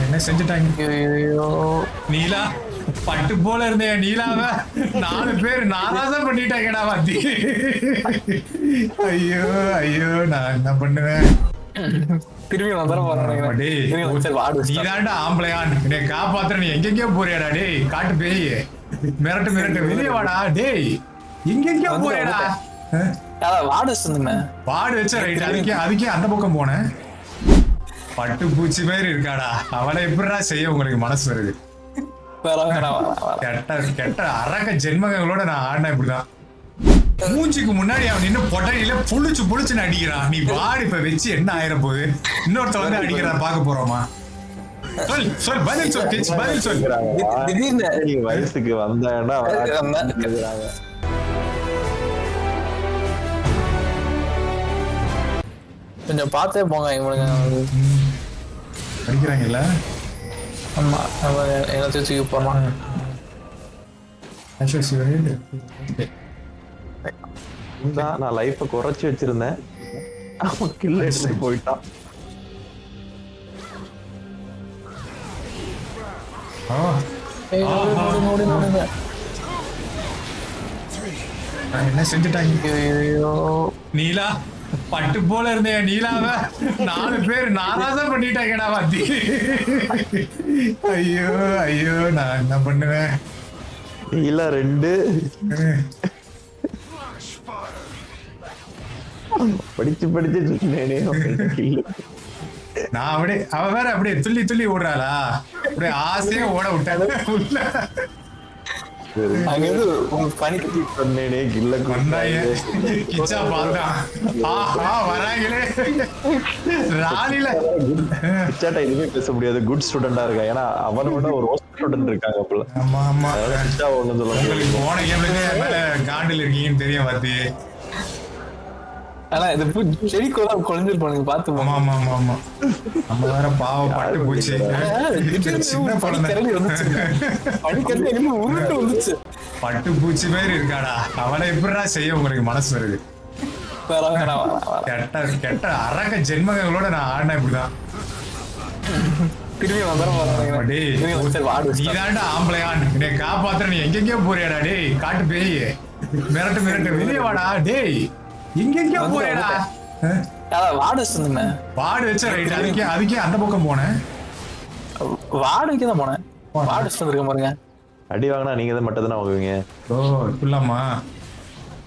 என்ன செஞ்சுட்டாங்க ஐயோ நீலா பட்டு போல இருந்தே நீலாவ 4 பேர் நாராசம் பண்ணிட்டாங்கடா பாத்தி. ஐயோ ஐயோ நான் என்ன பண்ணுவேன். திரும்பி வந்துட நீதாண்டா ஆம்பளையான் என்னை காப்பாத்துற. நீ எங்கெங்கயோ போறியாடா டேய் காட்டு பேய். மிரட்டு மிரட்டு வெளியே வாடா டேய். எங்கெங்கயோ போறியாடா. வாடு வச்ச ரைட். அதுக்கே அந்த பக்கம் போனேன். பட்டு பூச்சி மாதிரி இருக்காடா. அவளை எப்படிடா செய்ய உங்களுக்கு மனசு வருது. கெட்ட கெட்ட அரக்க ஜென்மங்களோட நான் ஆடினா இப்படிதான். மூஞ்சிக்கு முன்னாடி அவன் நின்று பொட்டையில புளிச்சுன்னு அடிக்கிறான். நீ வாடி இப்ப வச்சு என்ன ஆயிரம் போகுது. இன்னொருத்த வந்து அடிக்கிறான் பார்க்க போறோமா. சொல் சொல் பதில் சொல் கிச் பதில் சொல். வயசுக்கு வந்தாங்கன்னா கொஞ்சம் பார்த்தே போங்க இவனுங்க அடிக்கிறாங்கல்ல. ஆமா எல்லாத்தையும் தூக்கி போடலாம். நான் லைஃப குறைச்சு வச்சிருந்தேன். அவன் கில்ல எடுத்து போயிட்டான். என்ன செஞ்சுட்டாங்க நீலா பட்டு போல இருந்தே நீலாவ 4 பேர் நாராசம் பண்ணிட்டாங்கடா பாத்தி. ஐயோ ஐயோ நான் என்ன பண்ணுவேன். நீலா 2 படிச்சு சொன்னேனே. நான் அப்படியே அவ வேற அப்படியே துள்ளி ஓடுறாளா. அப்படியே ஆசையா ஓட விட்டாங்க உள்ள. சொன்னேனே கில்ல கிச்சா பார்த்தான். வராங்களே ராலில கிச்சாட்டா எதுவுமே பேச முடியாது. குட் ஸ்டூடெண்டா இருக்கா. ஏன்னா அவனோட ஒரு ஹோஸ்ட் ஸ்டூடெண்ட் இருக்காங்க. அப்பல ஆமா ஆமா கிச்சா ஒண்ணு சொல்லுவாங்க. போன கேம்ல மேல காண்டில் இருக்கீங்கன்னு தெரியும் பாத்தி. ஆனா இது செடி குழஞ்சிருப்பானுங்க பாத்து. ஆமா ஆமா ஆமா ஆமா நம்ம வேற பாவம் பட்டு போச்சு. சின்ன குழந்தை பட்டு பூச்சி மாதிரி இருக்காடா. அவளை எப்படிடா செய்ய உங்களுக்கு மனசு வருது. கெட்ட கெட்ட அரக்க ஜென்மங்களோட நான் ஆடினா இப்படிதான். நீதாண்டா ஆம்பளையான் என்னை காப்பாத்துற. நீ எங்கெங்கயோ போறியாடா டேய் காட்டு பேய். மிரட்டு மிரட்டு வெளியே வாடா டேய். எங்கெங்கயோ போறியாடா. வாடு வச்ச ரைட். அதுக்கே அந்த பக்கம் போனேன். வாடு வைக்கதான் போனேன். வாடு வச்சிருக்க பாருங்க. அடி வாங்கினா நீங்க தான் மட்டும் தானே வாங்குவீங்க. ஓ புல்லாமா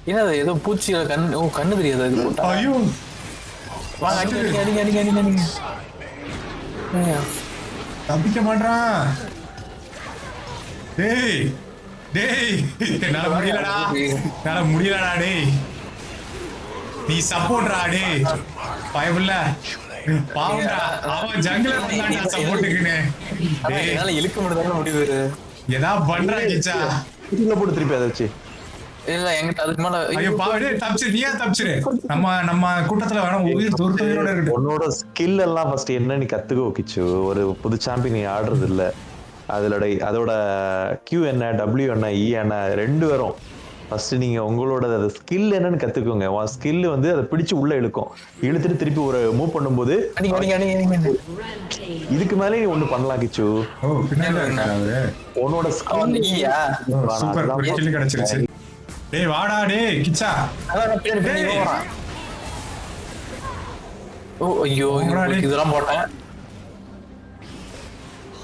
என்னது ஏதோ பூச்சி கண்ணு தெரியாது. அது போட்டா ஐயோ வாங்க அடிங்க. தப்பிக்க மாட்டான். டேய் டேய் என்னால முடியலடா டேய். நீ சப்போர்ட்ரா டேய். பயமில்ல பாவம்டா. அவன் ஜங்கில இருந்தான்டா சப்போர்ட்டுக்குன்னு. டேய் என்னால இழுக்க முடியுது. ஏதா பண்றா கிச்சா. இதுல போட்டு திருப்பி அதை வச்சு இல்ல என்கிட்ட அதுக்கு மேல. ஐயோ பாவடே தப்பிச்சு நீயா தப்பிச்சிரு. நம்ம கூட்டத்துல வேணும் உயிர் துரத்தோட இருக்கு. உன்னோட ஸ்கில் எல்லாம் ஃபர்ஸ்ட் என்ன நீ கத்துக்கோ கிச்சு. ஒரு புது சாம்பியன் நீ ஆடுறது இல்ல. அதோட Q என்ன W என்ன E என்ன 2 வரும். ஃபர்ஸ்ட் நீங்க உங்களோட ஸ்கில் என்னன்னு கத்துக்கோங்க. உன் ஸ்கில் வந்து அதை பிடிச்சு உள்ள இழுக்கும். இழுத்துட்டு திருப்பி ஒரு மூவ் பண்ணும்போது இதுக்கு மேலே நீ ஒண்ணு பண்ணலாம் கிச்சு. உன்னோட ஸ்கில் கிடைச்சிருச்சு. டேய் வாடா டேய் கிச்சா. ஓ ஐயோ இதெல்லாம் போட்டேன்.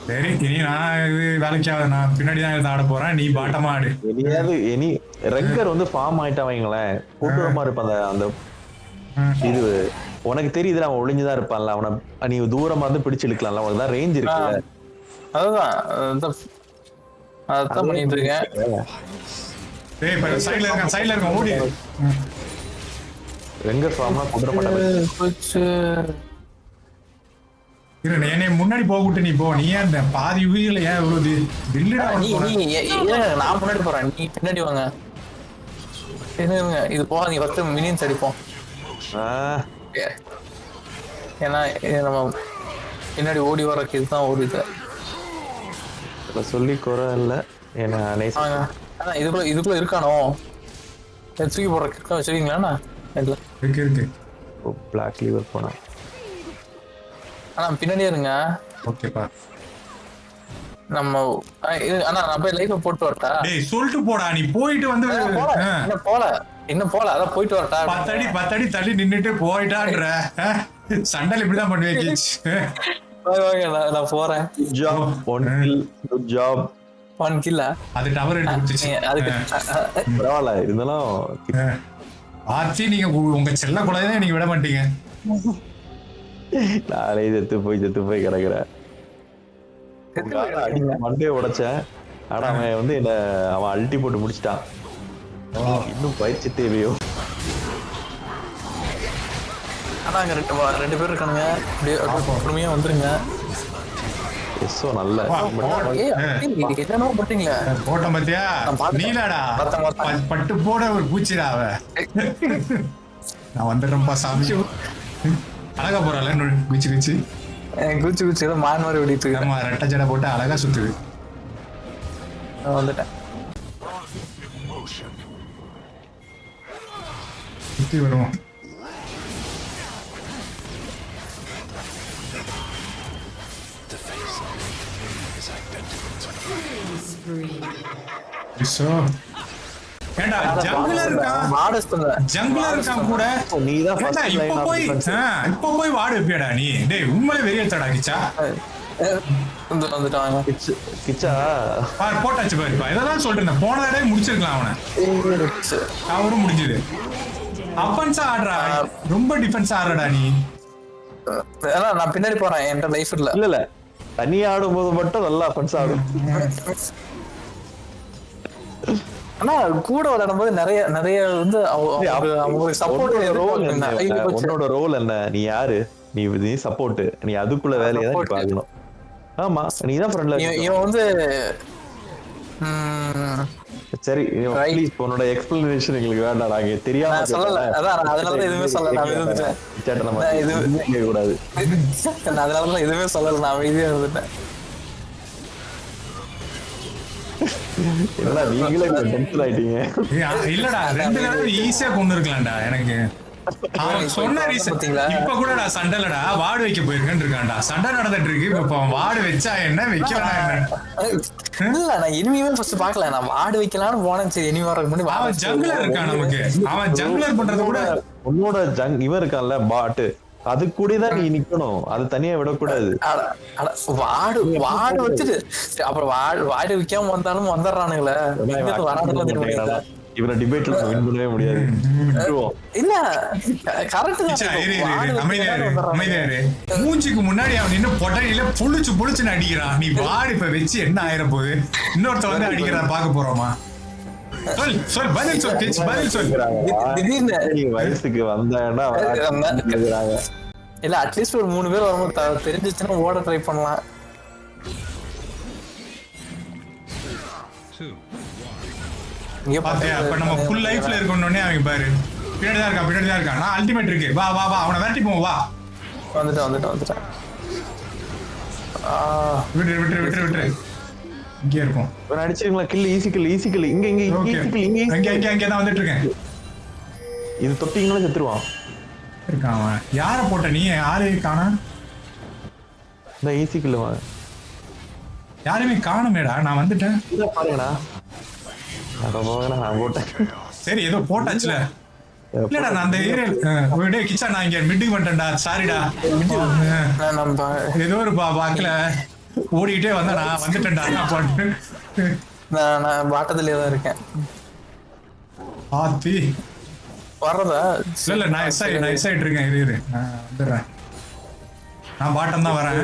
சரி இனி நான் இது வேலைக்காக நான் பின்னாடிதான் ஆட போறேன். நீ பாட்டமா ஆடு. இனி ரெங்கர் வந்து ஃபார்ம் ஆயிட்டா வைங்களேன். கூட்டுறமா இருப்பான். அந்த இது உனக்கு தெரியுது. அவன் ஒளிஞ்சுதான் இருப்பான்ல. அவனை நீ தூரமா இருந்து பிடிச்சு இழுக்கலாம்ல. உனக்கு தான் ரேஞ்ச் இருக்குல்ல. அதான் பண்ணிட்டு இருக்கேன். டேய் சைடுல இருக்கான் ஓடி. ரெங்கர் ஃபார்ம்னா கூட்டுற மாட்டான். என்னை முன்னாடி போக விட்டு நீ போ. நீ ஏன் பாதி உயிரில ஏன் இவ்வளவு தில்லுடா. நான் முன்னாடி போறேன். நீ பின்னாடி வாங்க. இது போக நீ ஃபர்ஸ்ட் மினியன்ஸ் அடிப்போம். ஏன்னா நம்ம பின்னாடி ஓடி வரக்கு இதுதான் ஓடுது. சொல்லி குறை இல்லை. ஏன்னா இதுக்குள்ள இருக்கானோ தூக்கி போடுற வச்சிருக்கீங்களா? இருக்கு பிளாக் லீவர் போனா. ஆனா பின்னாடியே இருங்க. ஓகேப்பா. நம்ம ஆனா நான் போய் லைஃப் போட்டு வரட்டா? டேய் சொல்லிட்டு போடா, நீ போயிட்டு வந்து இன்னும் போல அதான் போயிட்டு வரட்டா? 10 அடி தள்ளி நின்னுட்டு போயிட்டான்ற சண்டையில இப்படிதான் பண்ணுவேன் கீச். நான் போறேன். Good job. 1 kill. அது டவர் எடுத்துச்சு. அதுக்கு பரவாயில்ல இருந்தாலும் ஆச்சி நீங்க உங்க செல்ல குழந்தைய நீங்க விட மாட்டீங்க. நாளே செத்து போய் கிடக்குறேன். மண்டே உடைச்சேன். ஆனா அவன் வந்து அவன் அல்டி போட்டு முடிச்சிட்டான். இன்னும் பயிற்சி தேவையோ? ஆனா அங்க 2 பேர் இருக்கானுங்க. அப்படியே பொறுமையா வந்துருங்க. எஸ்ஸோ நல்ல என்னமோ பட்டீங்களா? போட்டோம் பாத்தியா? நீலாடா பட்டு போட ஒரு பூச்சிடா அவ. நான் வந்துடுறேன்ப்பா சாமி. அழகா போறாள் குச்சி குச்சி மான் மாதிரி ஓடிட்டு இருக்கு. ஆமா ரெட்டை ஜடை போட்டு அழகா சுத்துது. நான் வந்துட்டேன். சுத்தி வருவோம். இப்ப போய் வாடு வைப்பியாடா நீ? டேய் உண்மையிலே வெறியத்தடா கிச்சா. போட்டாச்சு பாரு. இதெல்லாம் சொல்றேன். போன தடவை முடிச்சிருக்கலாம் அவனை. அவரும் முடிஞ்சது. அஃபென்ஸா ஆடுறா, ரொம்ப டிஃபென்ஸ் ஆடுறடா நீ. நான் பின்னாடி போறேன். என் லைஃப் இல்ல தனியா ஆடும் போது மட்டும் நல்லா அஃபென்ஸ் ஆடும். ஆனா கூட விளையாடும் போது நிறைய வந்து உன்னோட ரோல் என்ன? நீ யாரு? நீ சப்போர்ட். நீ அதுக்குள்ள வேலையை தான் பாக்கணும். ஆமா நீ தான் ஃப்ரெண்ட்ல. இவன் வந்து சரி ப்ளீஸ் உன்னோட எக்ஸ்பிளனேஷன் எங்களுக்கு வேண்டாம். நாங்க தெரியாம சொல்லல. அதான் அதனால எதுவுமே சொல்லல. நான் இருந்துட்டேன். சேட்ட நம்ம எதுவுமே கேட்க கூடாது. அதனால எதுவுமே சொல்லல. நான் அமைதியா இருந்துட்டேன். இல்லடா நீங்களே டென்ஷன் ஆயிட்டீங்க. இல்லடா 2 தடவை ஈஸியா கொண்டு இருக்கலாம்டா. எனக்கு அவன் சொன்ன ரீசன் இப்ப கூட நான் சண்டைலடா வாடு வைக்க போயிருக்கேன்னு இருக்கான்டா. சண்டை நடந்துட்டு இருக்கு. இப்ப அவன் வாடு வச்சா என்ன வைக்கலாம் என்ன? இல்ல நான் இனிமே ஃபர்ஸ்ட் பாக்கல. நான் வாடு வைக்கலாம்னு போனேன். சரி இனிமே வரக்கு முன்னாடி அவன் ஜங்லர் இருக்கான். நமக்கு அவன் ஜங்லர் பண்றது கூட உன்னோட இவன் இருக்கான்ல பாட்டு, அது கூட தான் நீ நிக்கணும். அது தனியா விடக்கூடாது. வாடு வச்சுட்டு அப்புறம் வாடு வைக்காம வந்தாலும் வந்துடுறானுங்களே. இவரை டிபேட்ல வின் பண்ணவே முடியாது. இல்ல கரெக்ட் அமைதியாரு. மூஞ்சிக்கு முன்னாடி அவன் நின்னு பொட்டனில புளிச்சுன்னு அடிக்கிறான். நீ வாடு இப்ப வச்சு என்ன ஆயிர போகுது? இன்னொருத்த வந்து அடிக்கிறான். பாக்க போறோமா? சொல் பதில் சொல். வயசுக்கு வந்தாங்கன்னா இல்ல அட்லீஸ்ட் ஒரு 3 பேர் வரும்போது தெரிஞ்சிச்சுன்னா ஓட ட்ரை பண்ணலாம். அப்ப நம்ம ஃபுல் லைஃப்ல இருக்கணும்னே அவங்க பாரு. பின்னாடி தான் இருக்கான். நான் அல்டிமேட் இருக்கு. வா அவனை விரட்டி போவோம். வா வந்துட்டேன். விட்டுரு இங்கே இருக்கும். அடிச்சிருங்களா? Kill easy kill. இங்க தான் வந்துட்டு இருக்கேன். இது தொட்டிங்கன்னா செத்துருவான். இருக்கான் அவன். யார போட்ட நீ? யாரு காணா? இந்த ஈஸி கில்லுவா யாருமே காணுமேடா. நான் வந்துட்டேன். இத பாருங்கடா. நான் போட்டேன். சரி ஏதோ போட்டாச்சுல. இல்லடா நான் அந்த ஏரியா கிச்சா நான் இங்க மிட்டுக்கு வந்துட்டேன்டா. சாரிடா. ஏதோ ஒரு பாக்கல ஓடிக்கிட்டே வந்தா நான் வந்துட்டேன்டா. நான் பாட்டத்திலே தான் இருக்கேன். ஆத்தி வர்றதா? இல்ல நான் எக்ஸைட் இருக்கேன். இரு நான் வந்துடுறேன். நான் பாட்டம் தான் வரேன்.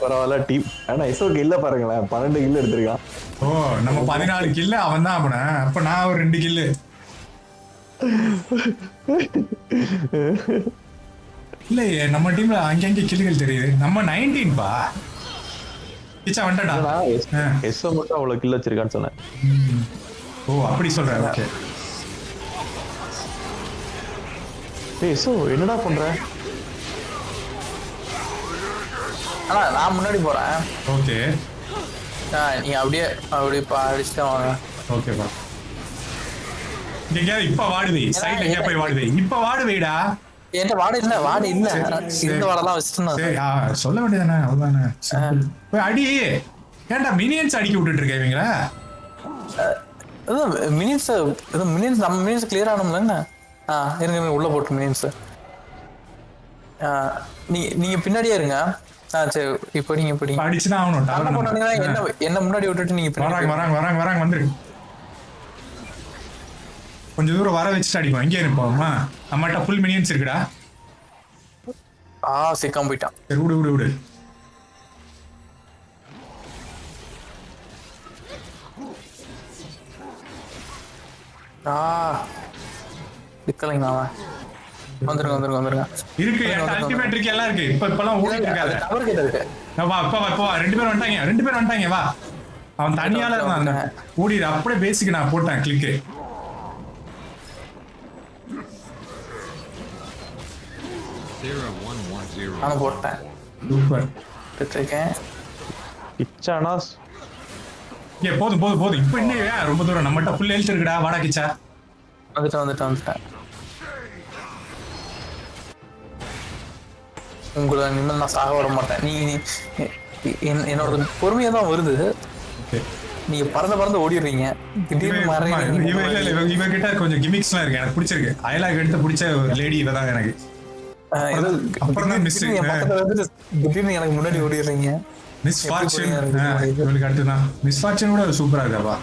பரவாயில்ல டீம். ஆனா எஸ்ஓக்கு இல்ல பாருங்களேன். 12 கில் எடுத்திருக்கான். ஓ நம்ம 14 கில். அவன் தான் அவன. அப்ப நான் ஒரு 2 கில். இல்லையே நம்ம டீம்ல அங்கங்க கில்லுகள் தெரியுது. நம்ம 19 பா. கிச்சா வந்துட்டா. எஸ்ஓ மட்டும் அவ்வளவு கில் வச்சிருக்கான்னு சொன்னேன். ஓ அப்படி சொல்றேன். ஓகே. எஸ்ஓ என்னடா பண்ற? ஆனா நான் முன்னாடி போறேன். ஓகே. நீ அப்படியே அடிச்சுட்டு வாங்க. ஓகேப்பா. இங்க இப்ப வாடுவே. சைடுல எங்க போய் வாடுவே. இப்ப வாடுவேடா. என்கிட்ட வாடை இல்ல இந்த வாடெல்லாம் வச்சுட்டு சரி சொல்ல வேண்டியதானே அவ்வளவுதானே போய் அடி. ஏன்டா மினியன்ஸ் அடிக்க விட்டுட்டு இருக்க இவங்கள? மினிட்ஸ் நம்ம மினிட்ஸ் கிளியர் ஆகணும்ல. இருங்க உள்ள போட்டு மினிட்ஸ் நீங்க பின்னாடியே இருங்க. சரி இப்போ நீங்க இப்படி அடிச்சுதான் ஆகணும். என்ன முன்னாடி விட்டுட்டு நீங்க வராங்க வந்துரு. கொஞ்சம் தூரம் வர வச்சுட்டு அடிப்போம். இங்கே இருப்போமா? நம்மகிட்ட ஃபுல் மினியன்ஸ் இருக்குடா. சிக்காம போயிட்டான். சரி விடு. சிக்கலைங்க வந்துருங்க. இருக்கு அல்டிமேட் இருக்கு எல்லாம் இருக்கு. இப்பெல்லாம் ஓடிட்டு இருக்காது. டவர் கிட்ட இருக்கு. வா ரெண்டு பேர் வந்துட்டாங்க வா. அவன் தனியால இருந்தான். ஓடிடு அப்படியே பேசிக்கு நான் போட்டேன் கிளிக்கு. நான் போட்டேன். சூப்பர். எடுத்துக்கேன். கிச்சானா போதும். இப்போ என்ன ரொம்ப தூரம் நம்மகிட்ட ஃபுல் ஹெல்த் இருக்குடா. வாடா கிச்சா. வந்துட்டேன். உங்களை இனிமேல் நான் சாக விட மாட்டேன். நீ என்னோட பொறுமையா தான் வருது. நீங்க பறந்து ஓடிடுறீங்க. திடீர்னு இவகிட்ட கொஞ்சம் கிமிக்ஸ்லாம் இருக்கு. எனக்கு பிடிச்சிருக்கு. அயலாக எடுத்து பிடிச்ச ஒரு லேடி இவதான் எனக்கு. திடீர்னு எனக்கு முன்னாடி ஓடிடுறீங்க. மிஸ் ஃபார்ச்சூன் இவளுக்கு அடுத்துதான். மிஸ் ஃபார்ச்சூன் கூட சூப்பரா இருக்காப்பா.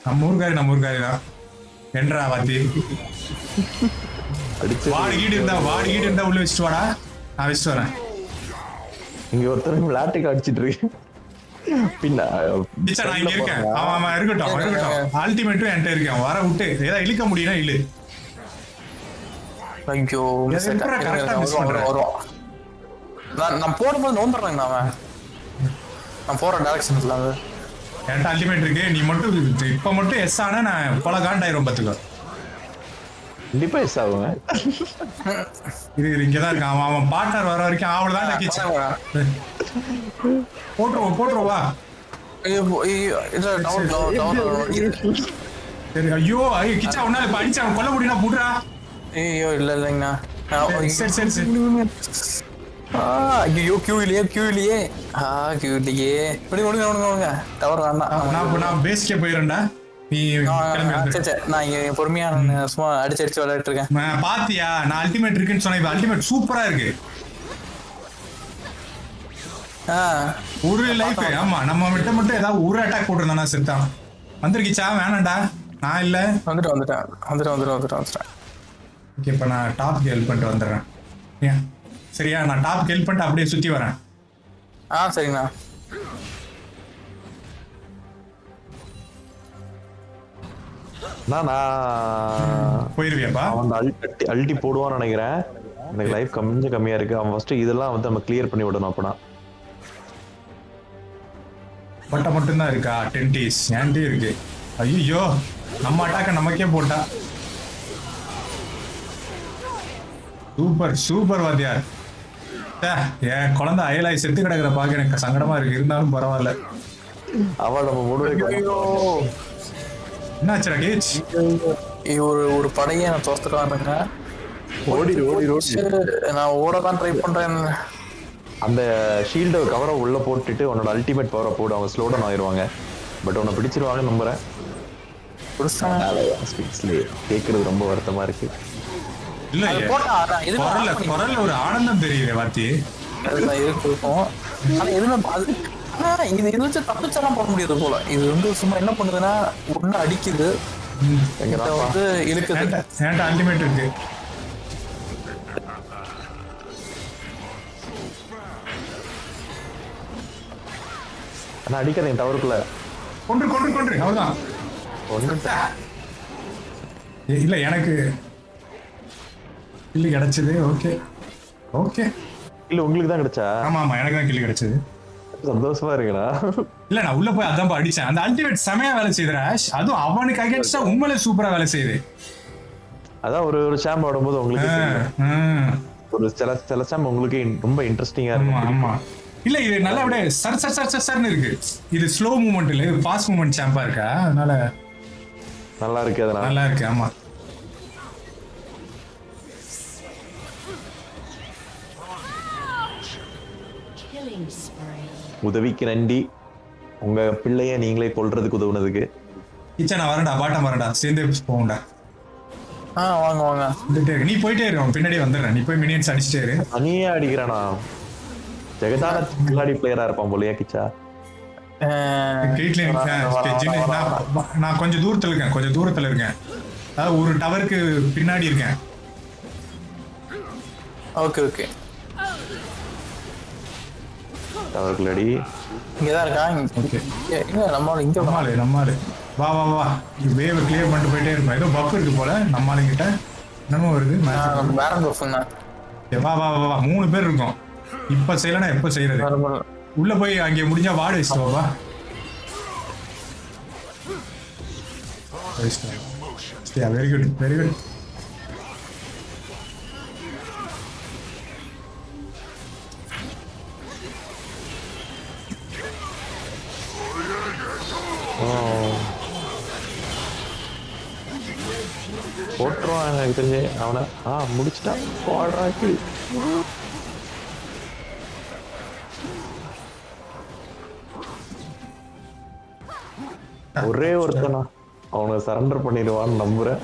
நம்ம ஊர்காரி தான். என்றா வாத்தி வாடு கீடு இருந்தா உள்ள வச்சுட்டு வாடா. நான் வச்சுட்டு வரேன். இங்க ஒருத்தர் விளையாட்டுக்கு அடிச்சிட்டு இருக்கு. பின்ன நான் இங்க இருக்கேன். அவன் இருக்கட்டும். அல்டிமேட்டும் என்கிட்ட இருக்கேன். வர விட்டு ஏதாவது இழுக்க முடியும்னா இழு. ஐயோ நான் போடும்போது நோந்துடுறேன். நான் போற டைரக்ஷன்ல என்கிட்ட அல்டிமேட் இருக்கு. நீ மட்டும் இப்ப மட்டும் எஸ் ஆனா நான் கொலை காண்டாயிரும். பாத்துக்கோ. கண்டிப்பா எஸ் ஆகுங்க. இது இங்கதான் இருக்கான். அவன் பார்ட்னர் வர வரைக்கும் அவளதான் கிச்சன் போட்டுருவா. சரி ஐயோ கிச்சா ஒன்னால இப்ப அடிச்சு அவன் கொல்ல முடியும்னா புடுறா. ஐயோ இல்லைங்கண்ணா. சரி ஐயோ கியூ இல்லையே விடுங்க. டவர் வேண்டாம். நான் பேஸ்கே போயிடுறேன்டா. நான் இங்க பொறுமையா சும்மா அடிச்சு விளையாட்டு இருக்கேன். பாத்தியா நான் அல்டிமேட் இருக்குன்னு சொன்னேன். அல்டிமேட் சூப்பரா இருக்கு. ஒரு லைஃப். ஆமா நம்ம மட்டும் ஏதாவது ஒரு அட்டாக் போட்டுருந்தானா செத்தான். வந்துருக்கிச்சா? வேணாண்டா நான் இல்ல. வந்துட்டேன். ஓகே இப்ப நான் டாப் ஹெல்ப் பண்ணிட்டு வந்துடுறேன். சரியா? நான் டாப் ஹெல்ப் பண்ணிட்டு அப்படியே சுத்தி வரேன். சரிங்கண்ணா. போயிருவியாப்பா? அவன் அல்டி போடுவான்னு நினைக்கிறேன். எனக்கு லைஃப் கொஞ்சம் கம்மியா இருக்கு. அவன் ஃபர்ஸ்ட் இதெல்லாம் வந்து நம்ம கிளியர் பண்ணி விடணும். அப்பனா பட்டை மட்டும்தான் இருக்கா? 10 days ஏன்டி இருக்கு? ஐயோ நம்ம அட்டாக்க நமக்கே போட்டா. சூப்பர் வாத்தியார். என் குழந்தை அயலாய் செத்து கிடக்குற பாக்க எனக்கு சங்கடமா இருக்கு. இருந்தாலும் பரவாயில்ல. அவள் நம்ம மூணு என்னாச்சுடா கேச்? ஒரு படையை நான் தோத்துக்கானுங்க. நான் ஓடதான் ட்ரை பண்றேன். அந்த ஷீல்டு கவரை உள்ள போட்டுட்டு உன்னோட அல்டிமேட் பவரை போடு. அவங்க ஸ்லோ டவுன் ஆயிருவாங்க. பட் உன்னை பிடிச்சிருவாங்கன்னு நம்புறேன். கேக்குறது ரொம்ப வருத்தமா இருக்கு. இல்ல குரல்ல ஒரு ஆனந்தம் தெரியுது வாத்தி. இருக்கும். ஆனா எதுவுமே இது வச்சு தப்பிச்செல்லாம் போட முடியாது போல. இது வந்து சும்மா என்ன பண்ணுதுன்னா ஒண்ணு அடிக்குது, வந்து இழுக்குது. அல்டிமேட் இருக்கு. ஆனா அடிக்காதீங்க டவருக்குள்ள. கொன்று அவ்வளவுதான். இல்ல எனக்கு கில்லு கிடைச்சது. ஓகே இல்ல உங்களுக்கு தான் கிடைச்சா? ஆமா எனக்கு தான் கில்லு கிடைச்சது. சந்தோஷமா இருக்குடா. இல்ல நான் உள்ள போய் அதான் அடிச்சேன். அந்த அல்டிமேட் செமையா வேலை செய்யுது ராஷ். அதுவும் அவனுக்கு அகைன்ஸ்டா உண்மையிலே சூப்பரா வேலை செய்யுது. அதான் ஒரு சாம் ஆடும்போது உங்களுக்கு ஒரு சில சாம் உங்களுக்கு ரொம்ப இன்ட்ரெஸ்டிங்கா இருக்கும். ஆமா இல்ல இது நல்லா அப்படியே சர்னு இருக்கு. இது ஸ்லோ மூவ்மெண்ட் இல்ல, இது ஃபாஸ்ட் மூவ்மெண்ட் சாம்பா இருக்கா, அதனால நல்லா இருக்கு. அதனால நல்லா இருக்கு. ஆமா உதவிக்கு நன்றி. உங்க பிள்ளைய நீங்களே கொல்றதுக்கு உதவுனதுக்கு. கிச்சன் நான் வரேன்டா, பாட்டம் வரேன்டா, சேர்ந்து போகண்டா. வாங்க வாங்க. நீ போயிட்டே இரு, அவன் பின்னாடியே வந்துடுறேன். நீ போய் மினியன்ஸ் அடிச்சிட்டே இரு. தனியே அடிக்கிறானா? ஜெகதான கில்லாடி பிளேயரா இருப்பான் போலயா கிச்சா. நான் கொஞ்சம் தூரத்துல இருக்கேன், அதாவது ஒரு டவருக்கு பின்னாடி இருக்கேன். Okay okay. டவருக்குள்ளடி இங்கதான் இருக்கா. ஓகே நம்மளால வா வா வா, வேவ் கிளியர் பண்ணிட்டு போயிட்டே இருக்கும். ஏதோ பஃப் இருக்கு போல நம்மளுங்கிட்ட, என்னமோ வருது. வா வா வா, 3 பேர் இருக்கோம். இப்ப செய்யலன்னா எப்ப செய்யறது? உள்ள போய் அங்கே முடிஞ்சா வாடு வச்சுட்டு வா. Very good very good. போட்டுருவான் எனக்கு தெரிஞ்சு அவனை. முடிச்சுட்டான். ஒரே ஒருத்தனா அவனை சரண்டர் பண்ணிடுவான்னு நம்புறேன்.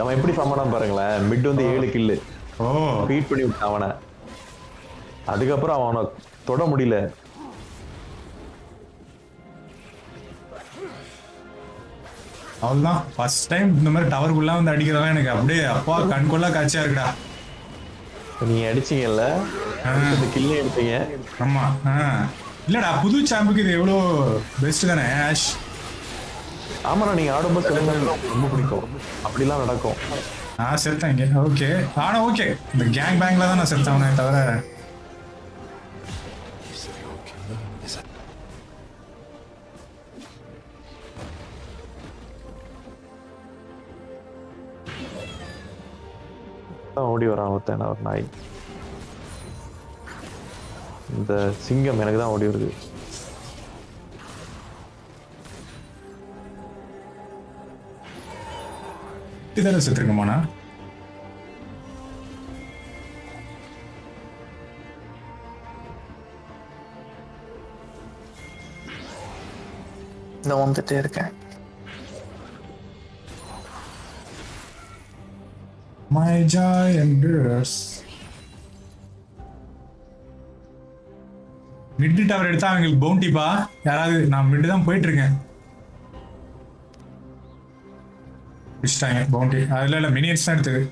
அவன் எப்படி சமாளம் பாருங்களேன். மிட் வந்து 7 கில்லு பீட் பண்ணி விட்டான் அவனை. அதுக்கப்புறம் அவனை தொட முடியல. அவள்தான் ஃபர்ஸ்ட் டைம் இந்த மாதிரி டவருக்குள்ள வந்து அடிக்கிறதா எனக்கு அப்படியே அப்பா கண்கொள்ளா காட்சியா இருக்குடா. நீங்க அடிச்சீங்கல்ல, கில்லே எடுத்தீங்க. ஆமா. இல்லடா, புது சாம்புக்கு இது எவ்வளோ பெஸ்ட் தானே ஆஷ். ஆமாண்ணா, நீங்க ஆடும்போது சொல்லுங்க, ரொம்ப பிடிக்கும். அப்படிலாம் நடக்கும். செத்தேன் இங்கே. ஓகே, ஆனா ஓகே, இந்த கேங் பேங்க்ல தான் நான் செத்தவனே தவிர. ஓடி வரான் ஒருத்தன், ஒரு நாய். இந்த சிங்கம் எனக்கு தான் ஓடி வருது. இதுதானே செத்துருக்கமாண்ணா? இந்த வந்துட்டே இருக்கேன். My joy endures. Mid tower எடுத்தா அவங்களுக்கு பவுண்டிப்பா யாராவது. நான் மிட் தான் போயிட்டு இருக்கேன். பிடிச்சிட்டாங்க பவுண்டி. அதுல இல்ல, மினியன்ஸ் தான் எடுத்தது.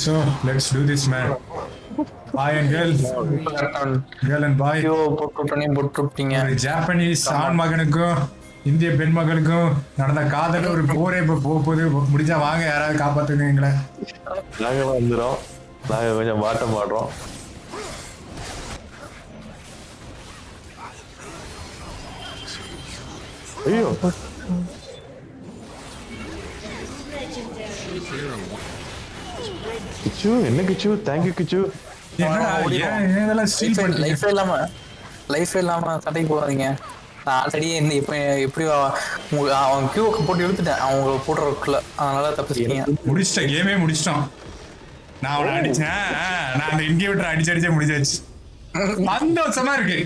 So let's do this, man. Boy and girl and boy. Japanese ஆண் மகனுக்கும் இந்திய பெண் மகளுக்கும் நடந்த காதல் ஒரு போரே இப்ப போகுது. முடிஞ்சா வாங்க, யாராவது காப்பாத்துங்க எங்களை. நாங்க வந்துடும். நாங்க கொஞ்சம் பாட்டம் பாடுறோம். ஐயோ, கிச்சு என்ன கிச்சு? தேங்க்யூ கிச்சு. லைஃப் இல்லாம சண்டைக்கு போறாதீங்க. நான் ஆல்ரெடி எப்படி அவன் கியூக்கு போட்டு எடுத்துட்டேன் அவங்க போடுறதுக்குள்ள. அதனால தப்பிச்சிட்டீங்க. முடிச்சிட்டேன், கேமே முடிச்சிட்டோம். நான் அவனை அடிச்சேன். நான் அந்த இன்கியூட்டர் அடிச்சே முடிச்சாச்சு. சந்தோஷமா இருக்கு.